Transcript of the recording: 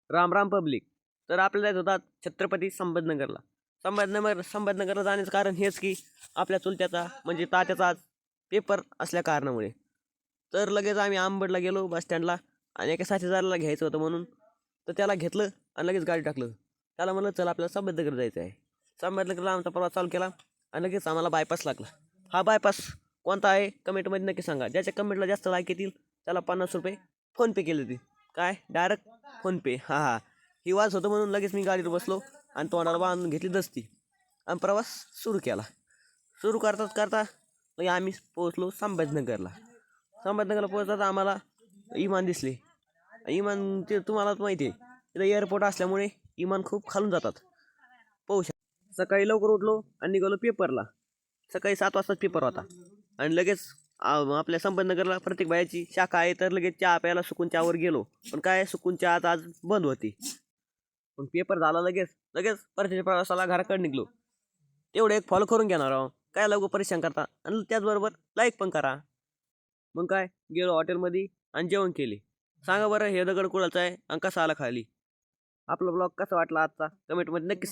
Ram Ram public. तर आपल्याला जायचं होता छत्रपती संभाजीनगरला. संभाजीनगरला जाण्याचं कारण हेच की आपल्या चुलत्याचा म्हणजे तात्याचा आज पेपर असल्या कारणामुळे. तर लगेच आम्ही आंबडला गेलो बस स्टँडला आणि एका साथीदाराला घ्यायचं होतं म्हणून. तर त्याला घेतलं आणि लगेच गाडी टाकलं. त्याला म्हणलं चल आपल्याला संभाजीनगर जायचं आहे. संभाजीनगरला आमचा प्रवास चालू केला आणि लगेच आम्हाला बायपास लागला. हा बायपास कोणता आहे कमेंटमध्ये नक्की सांगा. ज्याच्या कमेंटला जास्त लाईक येतील त्याला 50 रुपये फोनपे केले होते. काय डायरेक्ट फोनपे. हां हां, ही वाज होतं म्हणून लगेच मी गाडीवर बसलो आणि तोंडाला बांधून घेतली दस्ती आणि प्रवास सुरू केला. सुरू करताच करता लगे आम्ही पोहोचलो संभाजीनगरला. संभाजीनगरला पोहोचता आम्हाला इमान दिसले. इमान ते तुम्हालाच माहिती आहे तिथं एअरपोर्ट असल्यामुळे इमान खूप खालून जातात. पाहू शकता. सकाळी लवकर उठलो आणि निघालो पेपरला. सकाळी 7 वाजताच पेपर होता आणि लगेच आपल्या संभाजीनगरला प्रत्येक बायाची शाखा आहे. तर लगेच चहा प्यायला सुकून चहावर गेलो. पण काय सुकून चहा आज बंद होती. पण पेपर झाला लगेच लगेच परतीच्या प्रवासाला घराकडे निघलो. तेवढे एक फॉलो करून घेणार आहो. काय लवकर परेशान करता आणि त्याचबरोबर लाईक पण करा. मग काय गेलो हॉटेलमध्ये आणि जेवण केले. सांगा बरं हे दगड कुणाचा आहे आणि कसा आला खाली. आपला ब्लॉग कसा वाटला आजचा कमेंटमध्ये नक्की